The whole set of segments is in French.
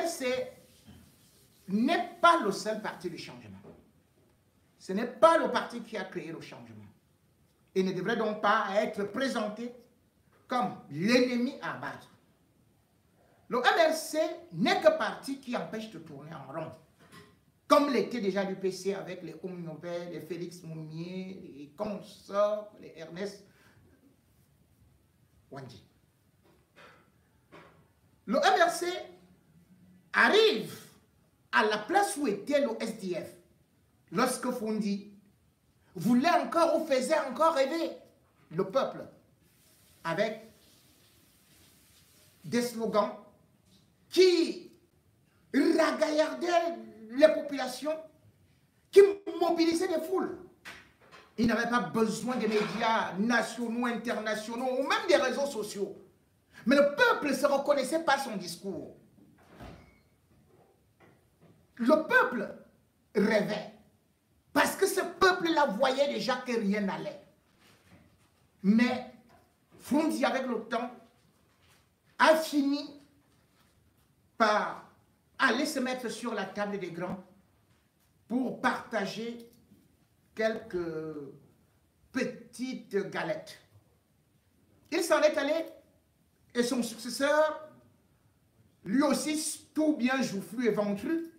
MRC n'est pas le seul parti du changement. Ce n'est pas le parti qui a créé le changement. Il ne devrait donc pas être présenté comme l'ennemi à abattre. Le MRC n'est que parti qui empêche de tourner en rond. Comme l'était déjà l'UPC avec les Oum Nobel, les Félix Moumier, les consorts, les Ernest Wandji. Le MRC arrive à la place où était le SDF lorsque Fondi voulait encore ou faisait encore rêver le peuple avec des slogans qui ragaillaient les populations, qui mobilisaient des foules. Il n'avait pas besoin des médias nationaux, internationaux ou même des réseaux sociaux. Mais le peuple se reconnaissait par son discours. Le peuple rêvait. Parce que ce peuple-là voyait déjà que rien n'allait. Mais Fondi, avec le temps, a fini par aller se mettre sur la table des grands pour partager quelques petites galettes. Il s'en est allé et son successeur, lui aussi tout bien joufflu et ventru,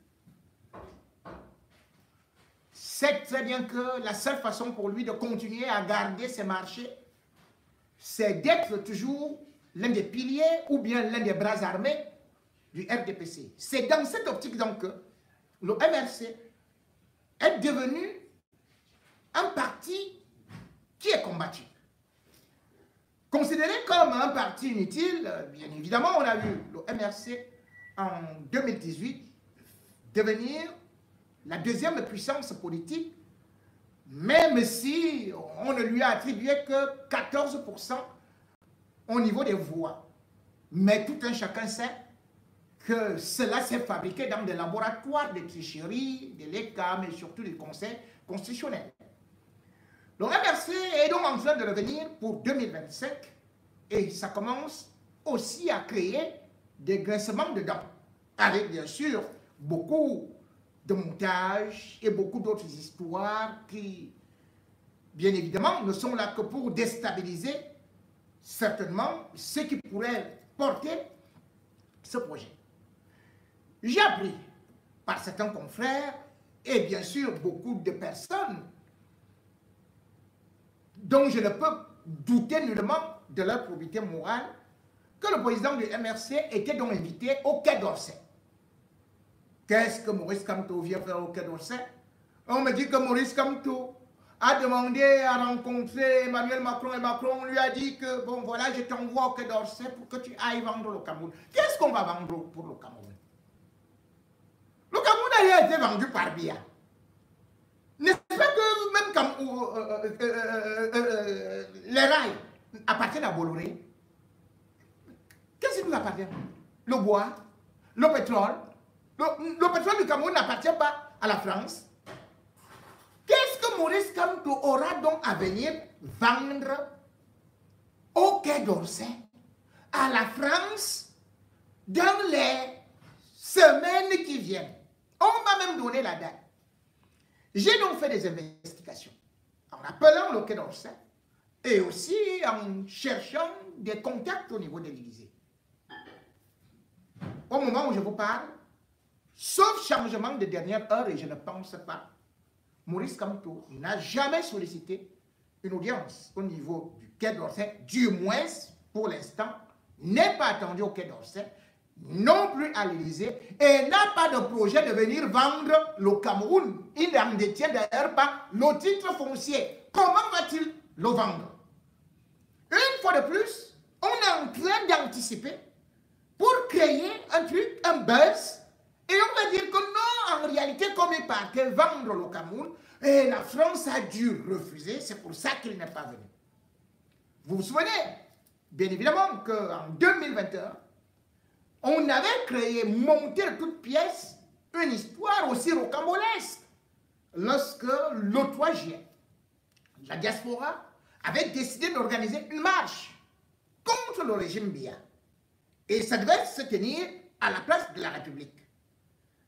sait très bien que la seule façon pour lui de continuer à garder ses marchés, c'est d'être toujours l'un des piliers ou bien l'un des bras armés du RDPC. C'est dans cette optique donc que le MRC est devenu un parti qui est combattu. Considéré comme un parti inutile, bien évidemment, on a vu le MRC en 2018 devenir la deuxième puissance politique, même si on ne lui a attribué que 14% au niveau des voix. Mais tout un chacun sait que cela s'est fabriqué dans des laboratoires de tricherie, de l'ECAM et surtout du Conseil constitutionnel. Le MRC est donc en train de revenir pour 2025 et ça commence aussi à créer des grincements de dents, avec bien sûr beaucoup de montages et beaucoup d'autres histoires qui, bien évidemment, ne sont là que pour déstabiliser certainement ceux qui pourraient porter ce projet. J'ai appris par certains confrères et bien sûr beaucoup de personnes dont je ne peux douter nullement de leur probité morale que le président du MRC était donc invité au Quai d'Orsay. Qu'est-ce que Maurice Kamto vient faire au Quai d'Orsay? On me dit que Maurice Kamto a demandé à rencontrer Emmanuel Macron et Macron lui a dit que bon voilà, je t'envoie au Quai d'Orsay pour que tu ailles vendre le Cameroun. Qu'est-ce qu'on va vendre pour le Cameroun? Le Cameroun a été vendu par Biya. N'est-ce pas que même comme les rails appartiennent à Bolloré? Qu'est-ce qui nous appartient? Le bois, le pétrole. Le pétrole du Cameroun n'appartient pas à la France. Qu'est-ce que Maurice Kamto aura donc à venir vendre au Quai d'Orsay à la France dans les semaines qui viennent? On m'a même donné la date. J'ai donc fait des investigations en appelant le Quai d'Orsay et aussi en cherchant des contacts au niveau de l'Élysée. Au moment où je vous parle, sauf changement de dernière heure, et je ne pense pas, Maurice Kamto n'a jamais sollicité une audience au niveau du Quai d'Orsay, du moins pour l'instant, n'est pas attendu au Quai d'Orsay, non plus à l'Élysée, et n'a pas de projet de venir vendre le Cameroun. Il n'en détient d'ailleurs pas le titre foncier. Comment va-t-il le vendre? Une fois de plus, on est en train d'anticiper pour créer un truc, un buzz, et on va dire que non, en réalité, comme il partait vendre le Cameroun, et la France a dû refuser, c'est pour ça qu'il n'est pas venu. Vous vous souvenez, bien évidemment, qu'en 2021, on avait créé, monté de toutes pièces, une histoire aussi rocambolesque, lorsque le 3 juillet, la diaspora avait décidé d'organiser une marche contre le régime Biya. Et ça devait se tenir à la place de la République.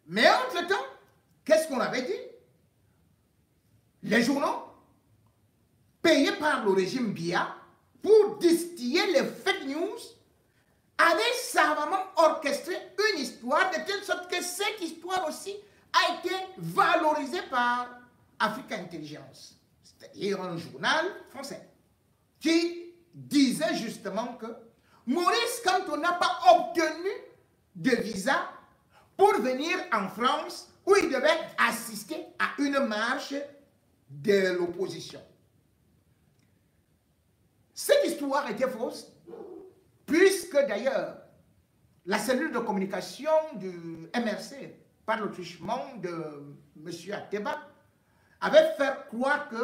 Mais entre-temps, qu'est-ce qu'on avait dit? Les journaux, payés par le régime Biya, pour distiller les fake news, avaient savamment orchestré une histoire de telle sorte que cette histoire aussi a été valorisée par Africa Intelligence, c'est-à-dire un journal français, qui disait justement que Maurice Kamto n'a pas obtenu de visa pour venir en France où il devait assister à une marche de l'opposition. Cette histoire était fausse, puisque d'ailleurs, la cellule de communication du MRC, par le truchement de M. Ateba, avait fait croire que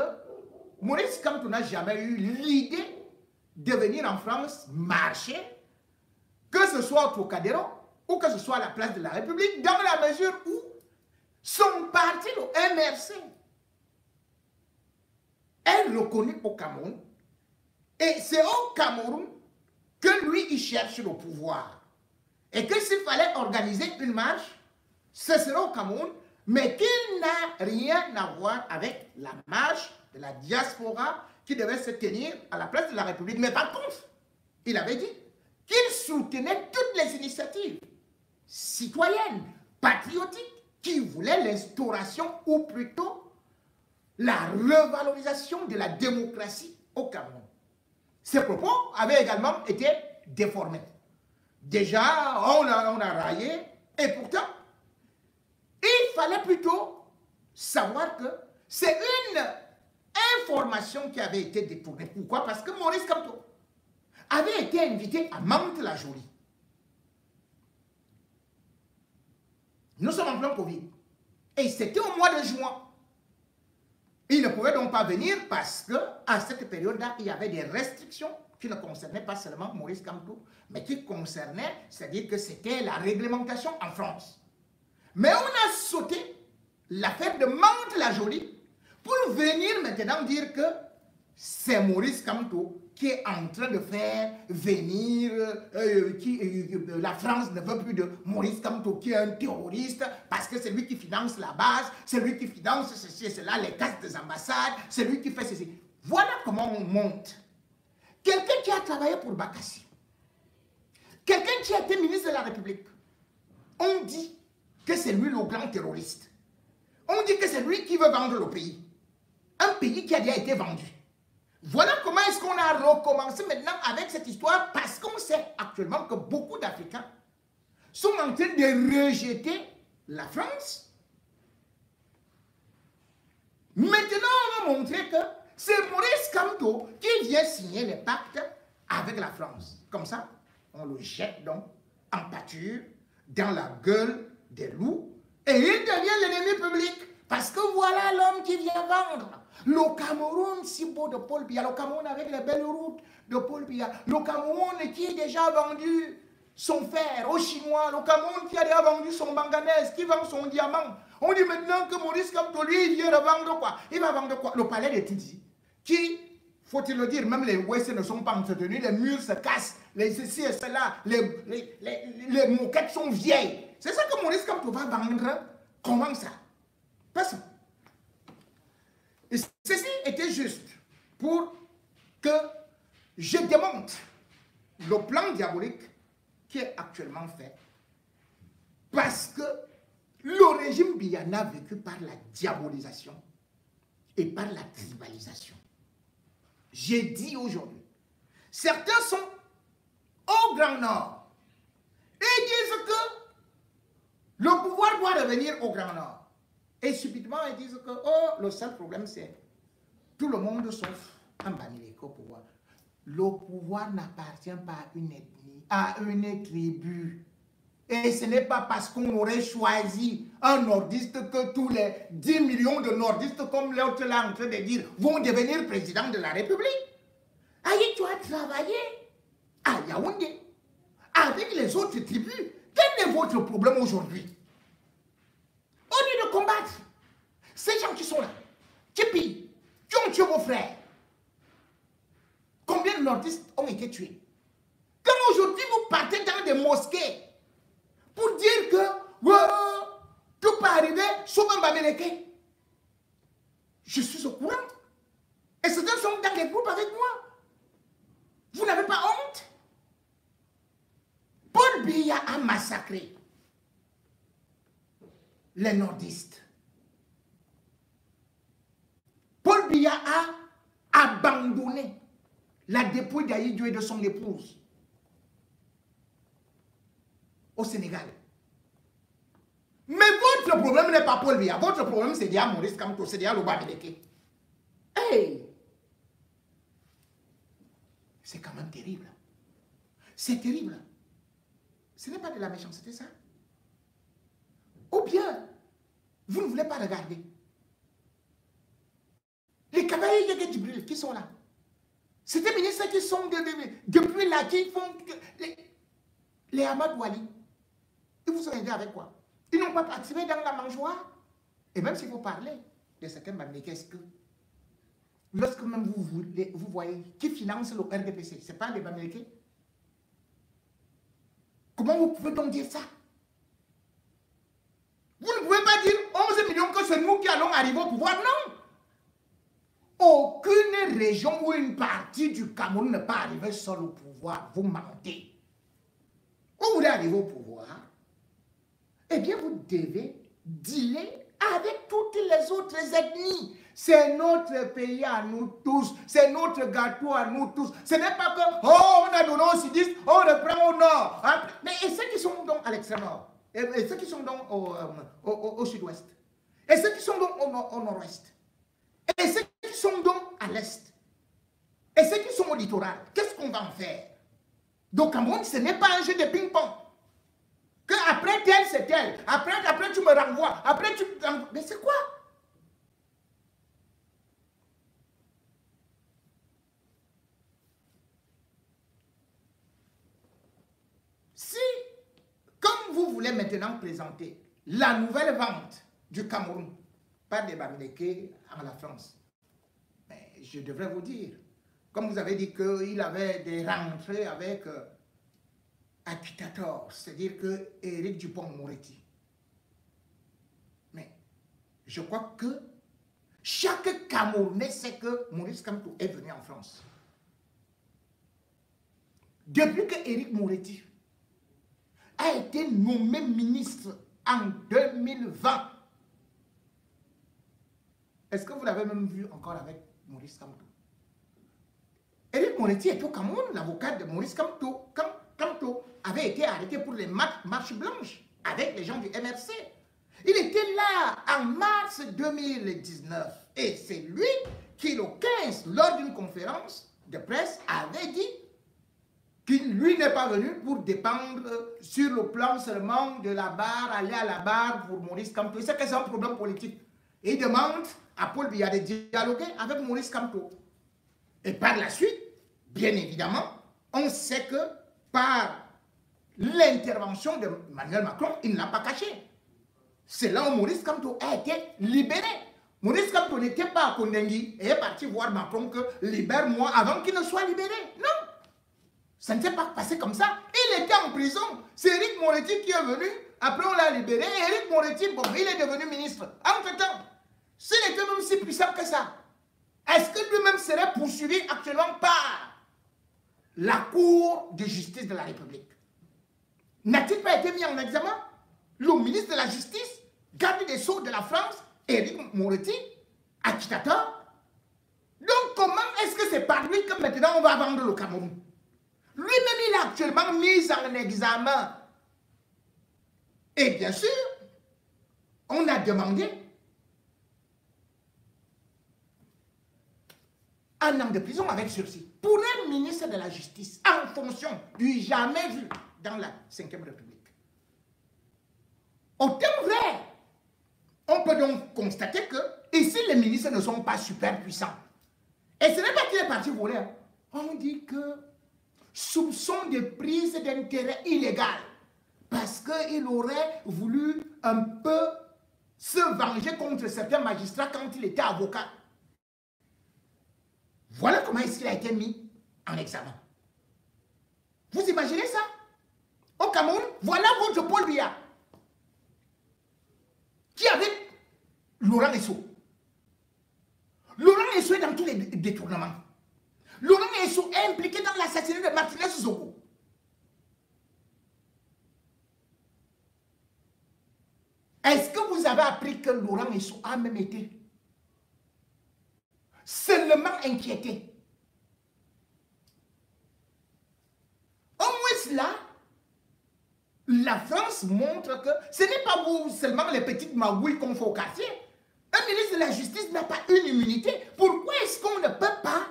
Maurice Kamto n'a jamais eu l'idée de venir en France marcher, que ce soit au Trocadéro ou que ce soit à la place de la République, dans la mesure où son parti, le MRC, est reconnu au Cameroun. Et c'est au Cameroun que lui, il cherche le pouvoir. Et que s'il fallait organiser une marche, ce serait au Cameroun, mais qu'il n'a rien à voir avec la marche de la diaspora qui devait se tenir à la place de la République. Mais par contre, il avait dit qu'il soutenait toutes les initiatives citoyennes, patriotiques, qui voulaient l'instauration ou plutôt la revalorisation de la démocratie au Cameroun. Ces propos avaient également été déformés. Déjà, on a raillé, et pourtant, il fallait plutôt savoir que c'est une information qui avait été détournée. Pourquoi? Parce que Maurice Kamto avait été invité à Mantes-la-Jolie. Nous sommes en plein Covid. Et c'était au mois de juin. Il ne pouvait donc pas venir parce qu'à cette période-là, il y avait des restrictions qui ne concernaient pas seulement Maurice Kamto, mais qui concernaient, c'est-à-dire que c'était la réglementation en France. Mais on a sauté l'affaire de Mantes-la-Jolie pour venir maintenant dire que c'est Maurice Kamto qui est en train de faire venir, la France ne veut plus de Maurice Kamto qui est un terroriste parce que c'est lui qui finance la base, c'est lui qui finance ceci et cela, les casses des ambassades, c'est lui qui fait ceci. Voilà comment on monte. Quelqu'un qui a travaillé pour Bakassi, quelqu'un qui a été ministre de la République, on dit que c'est lui le grand terroriste. On dit que c'est lui qui veut vendre le pays. Un pays qui a déjà été vendu. Voilà comment est-ce qu'on a recommencé maintenant avec cette histoire, parce qu'on sait actuellement que beaucoup d'Africains sont en train de rejeter la France. Maintenant, on va montrer que c'est Maurice Kamto qui vient signer les pactes avec la France. Comme ça, on le jette donc en pâture, dans la gueule des loups, et il devient l'ennemi public. Parce que voilà l'homme qui vient vendre. Le Cameroun, si beau de Paul Biya, le Cameroun avec les belles routes de Paul Biya, le Cameroun qui a déjà vendu son fer aux Chinois, le Cameroun qui a déjà vendu son manganèse, qui vend son diamant. On dit maintenant que Maurice Kamto, lui, il vient de vendre quoi? Il va vendre quoi? Le palais de Tizi, qui, faut-il le dire, même les WC ne sont pas entretenus, les murs se cassent, les ceci et cela, les moquettes sont vieilles. C'est ça que Maurice Kamto va vendre. Comment ça? Parce que ceci était juste pour que je démontre le plan diabolique qui est actuellement fait, parce que le régime Biya a vécu par la diabolisation et par la tribalisation. J'ai dit aujourd'hui, certains sont au Grand Nord et disent que le pouvoir doit revenir au Grand Nord. Et subitement, ils disent que oh, le seul problème, c'est tout le monde sauf un Bamileke au pouvoir. Le pouvoir n'appartient pas à une ethnie, à une tribu. Et ce n'est pas parce qu'on aurait choisi un nordiste que tous les 10 millions de nordistes, comme l'autre là en train de dire, vont devenir président de la République. Aïe, tu as travaillé à Yaoundé avec les autres tribus. Quel est votre problème aujourd'hui? Au lieu de combattre ces gens qui sont là, qui pillent, qui ont tué vos frères, combien de nordistes ont été tués? Quand aujourd'hui vous partez dans des mosquées pour Bamileke. Je suis au courant. Et certains sont dans les groupes avec moi. Vous n'avez pas honte? Paul Biya a massacré les nordistes. Paul Biya a abandonné la dépouille d'Aïdjo et de son épouse au Sénégal. Mais votre problème n'est pas Paul Biya. Votre problème, c'est déjà Maurice Kamto, c'est déjà le Bamileke. Hey! C'est quand même terrible. C'est terrible. Ce n'est pas de la méchanceté, ça. Ou bien, vous ne voulez pas regarder. Les cavaliers de Djibril qui sont là. C'est des ministres qui sont depuis là, qui font les Ahmad Wali. Ils vous ont aidé avec quoi? Ils n'ont pas participé dans la mangeoire. Et même si vous parlez de certains Bamileke, est-ce que lorsque même vous voyez qui finance le RDPC, ce n'est pas les Bamileke? Comment vous pouvez donc dire ça? Vous ne pouvez pas dire 11 millions que c'est nous qui allons arriver au pouvoir, non. Aucune région ou une partie du Cameroun n'est pas arrivée seule au pouvoir. Vous mentez. Vous voulez arriver au pouvoir, eh bien vous devez dealer avec toutes les autres ethnies. C'est notre pays à nous tous. C'est notre gâteau à nous tous. Ce n'est pas que, oh, on a donné au sud-est, on reprend au nord. Mais et ceux qui sont donc à l'extrême nord, et ceux qui sont donc au sud-ouest, et ceux qui sont donc au nord-ouest, et ceux qui sont donc à l'est, et ceux qui sont au littoral, qu'est-ce qu'on va en faire? Donc, Cameroun, ce n'est pas un jeu de ping-pong. Que après tel, c'est tel. Après, tu me renvoies. Après, tu... Mais c'est quoi? Si, comme vous voulez maintenant présenter la nouvelle vente du Cameroun par des Bamileke à la France, mais je devrais vous dire, comme vous avez dit qu'il avait des rentrées avec Akitator, c'est-à-dire que Éric Dupond-Moretti. Mais je crois que chaque Camerounais sait que Maurice Kamto est venu en France. Depuis que Éric Moretti a été nommé ministre en 2020, est-ce que vous l'avez même vu encore avec Maurice Kamto? Éric Moretti est au Cameroun, l'avocat de Maurice Kamto. Quand Kamto avait été arrêté pour les marches blanches avec les gens du MRC. Il était là en mars 2019. Et c'est lui qui, le 15, lors d'une conférence de presse, avait dit qu'il lui n'est pas venu pour dépendre sur le plan seulement de la barre, aller à la barre pour Maurice Kamto. Il sait que c'est un problème politique. Et il demande à Paul Biya de dialoguer avec Maurice Kamto. Et par la suite, bien évidemment, on sait que par l'intervention de Emmanuel Macron, il ne l'a pas caché. C'est là où Maurice Kamto a été libéré. Maurice Kamto n'était pas à Kondengui et est parti voir Macron que libère-moi avant qu'il ne soit libéré. Non, ça ne s'est pas passé comme ça. Il était en prison. C'est Éric Moretti qui est venu. Après, on l'a libéré. Et Éric Moretti, bon, il est devenu ministre. Entre-temps, s'il était même si puissant que ça, est-ce que lui-même serait poursuivi actuellement par la Cour de justice de la République? N'a-t-il pas été mis en examen? Le ministre de la Justice, garde des Sceaux de la France, Éric Moretti, agitateur. Donc comment est-ce que c'est par lui que maintenant on va vendre le Cameroun? Lui-même, il est actuellement mis en examen. Et bien sûr, on a demandé un an de prison avec sursis pour un ministre de la Justice en fonction du jamais vu dans la Ve République. Au terme vrai, on peut donc constater que ici les ministres ne sont pas super puissants. Et ce n'est pas qu'il est parti voler. Hein. On dit que soupçon de prise d'intérêt illégal parce qu'il aurait voulu un peu se venger contre certains magistrats quand il était avocat. Voilà comment est-ce qu'il a été mis en examen. Vous imaginez ça? Au Cameroun, voilà votre Paul Biya qui avait Laurent Esso. Laurent Esso est dans tous les détournements. Laurent Esso est impliqué dans l'assassinat de Martinez Zogo. Est-ce que vous avez appris que Laurent Esso a même été seulement inquiété? Au moins là, la France montre que ce n'est pas vous seulement les petites magouilles qu'on fait au quartier. Un ministre de la Justice n'a pas une immunité. Pourquoi est-ce qu'on ne peut pas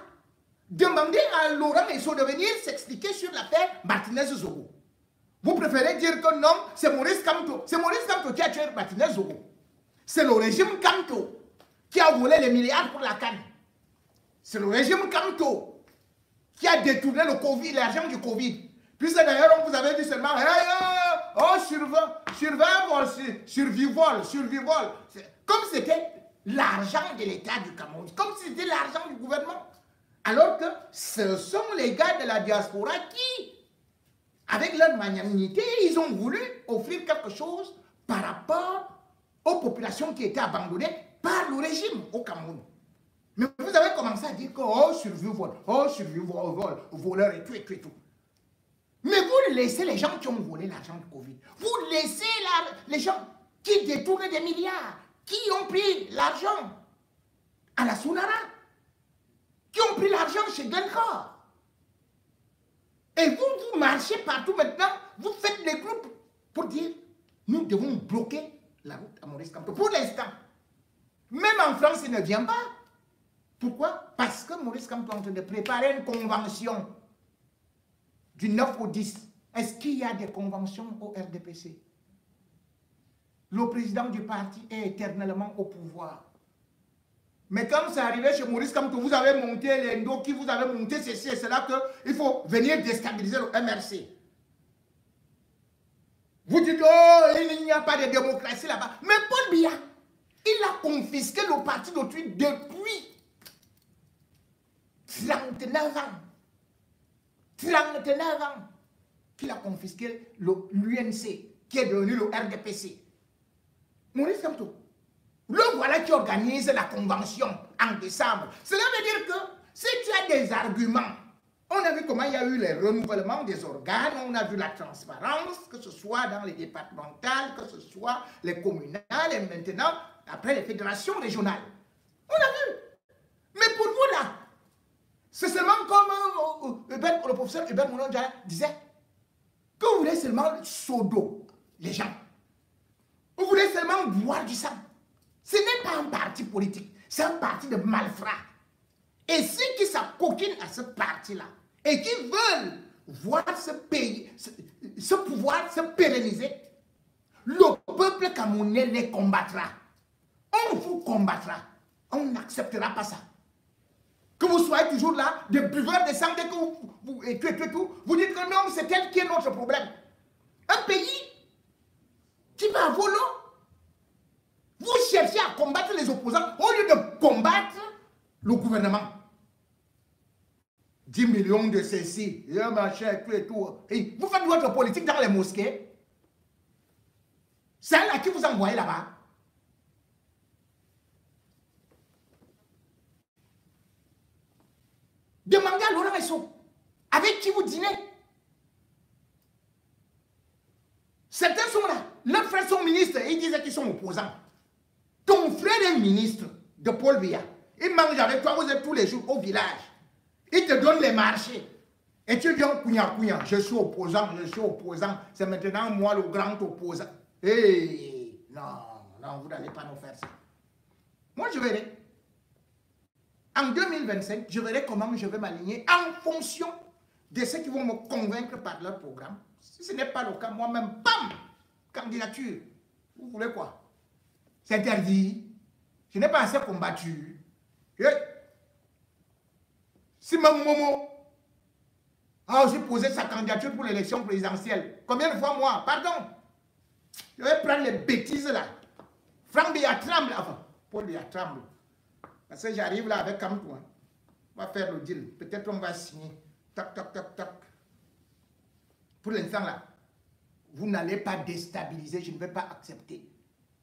demander à Laurent Esso de venir s'expliquer sur l'affaire Martinez Zogo? Vous préférez dire que non, c'est Maurice Kamto. C'est Maurice Kamto qui a tué Martinez Zogo. C'est le régime Kamto qui a volé les milliards pour la canne. C'est le régime Kamto qui a détourné le Covid, l'argent du Covid. Puis d'ailleurs, on vous avait dit seulement, survivol. Comme c'était l'argent de l'État du Cameroun, comme si c'était l'argent du gouvernement. Alors que ce sont les gars de la diaspora qui, avec leur magnanimité, ils ont voulu offrir quelque chose par rapport aux populations qui étaient abandonnées par le régime au Cameroun. Mais vous avez commencé à dire que, survivol, voleur et tout et tout et tout. Mais vous laissez les gens qui ont volé l'argent du Covid. Vous laissez les gens qui détournent des milliards, qui ont pris l'argent à la Sunara, qui ont pris l'argent chez Glencore. Et vous marchez partout maintenant, vous faites des groupes pour dire, nous devons bloquer la route à Maurice Kamto. Pour l'instant, même en France, il ne vient pas. Pourquoi? Parce que Maurice Kamto est en train de préparer une convention du 9 au 10. Est-ce qu'il y a des conventions au RDPC? Le président du parti est éternellement au pouvoir. Mais comme c'est arrivé chez Maurice Kamto, vous avez monté les Ndoki, vous avez monté ceci et cela, qu'il faut venir déstabiliser le MRC. Vous dites, oh, il n'y a pas de démocratie là-bas. Mais Paul Biya, il a confisqué le parti d'autrui depuis 39 ans. 39 ans qu'il a confisqué l'UNC, qui est devenu le RDPC. Maurice Kamto, le voilà qui organise la convention en décembre. Cela veut dire que si tu as des arguments, on a vu comment il y a eu les renouvellements des organes, on a vu la transparence, que ce soit dans les départementales, que ce soit les communales, et maintenant, après les fédérations régionales. On a vu. Mais pour vous là, c'est seulement comme le professeur Hubert Moulon-Diarra disait, que vous voulez seulement sodo, les gens. Vous voulez seulement boire du sang. Ce n'est pas un parti politique, c'est un parti de malfrats. Et ceux qui s'accoquinent à ce parti-là et qui veulent voir ce pays, ce pouvoir se pérenniser, le peuple camerounais les combattra. On vous combattra. On n'acceptera pas ça. Que vous soyez toujours là, des buveurs de sang, dès que vous dites que non, c'est tel qui est notre problème. Un pays qui va à volo, vous cherchez à combattre les opposants au lieu de combattre le gouvernement. 10 millions de ceci, machin, tout et tout. Et vous faites votre politique dans les mosquées. C'est là qui vous envoie là-bas. Demandez à Laurent Esso, avec qui vous dînez. Certains sont là, leurs frères sont ministres, et ils disaient qu'ils sont opposants. Ton frère est ministre de Paul Biya. Il mange avec toi, vous êtes tous les jours au village. Il te donne les marchés. Et tu viens couillant, je suis opposant. C'est maintenant moi le grand opposant. Hey, non, vous n'allez pas nous faire ça. Moi, je verrai. En 2025, je verrai comment je vais m'aligner en fonction de ceux qui vont me convaincre par leur programme. Si ce n'est pas le cas, moi-même, bam, candidature. Vous voulez quoi? C'est interdit. Je n'ai pas assez combattu. Si même Momo a aussi posé sa candidature pour l'élection présidentielle, combien de fois moi? Pardon. Je vais prendre les bêtises là. Franck Biya tremble. Enfin, Paul Biya tremble. Parce que j'arrive là avec Kamto. Hein. On va faire le deal. Peut-être on va signer. Tac, tac, tac, tac. Pour l'instant là, vous n'allez pas déstabiliser. Je ne vais pas accepter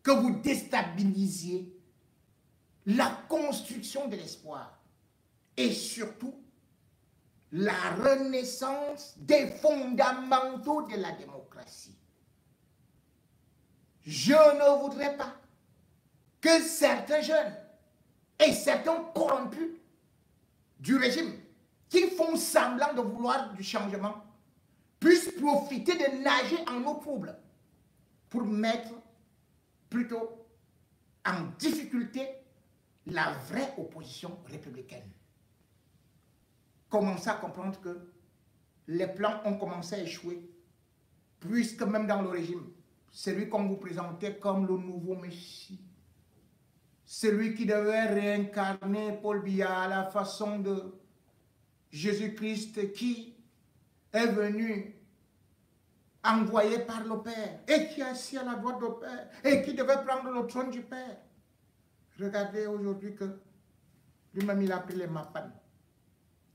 que vous déstabilisiez la construction de l'espoir et surtout la renaissance des fondamentaux de la démocratie. Je ne voudrais pas que certains jeunes et certains corrompus du régime qui font semblant de vouloir du changement puissent profiter de nager en eau trouble pour mettre plutôt en difficulté la vraie opposition républicaine. Commencez à comprendre que les plans ont commencé à échouer, puisque même dans le régime, celui qu'on vous présentait comme le nouveau Messie, celui qui devait réincarner Paul Biya à la façon de Jésus-Christ qui est venu envoyé par le Père et qui est assis à la droite du Père et qui devait prendre le trône du Père. Regardez aujourd'hui que lui-même il a pris les Mapan.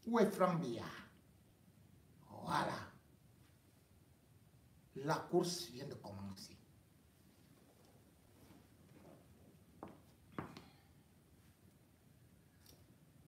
Où est Franck Biya? Voilà. La course vient de commencer.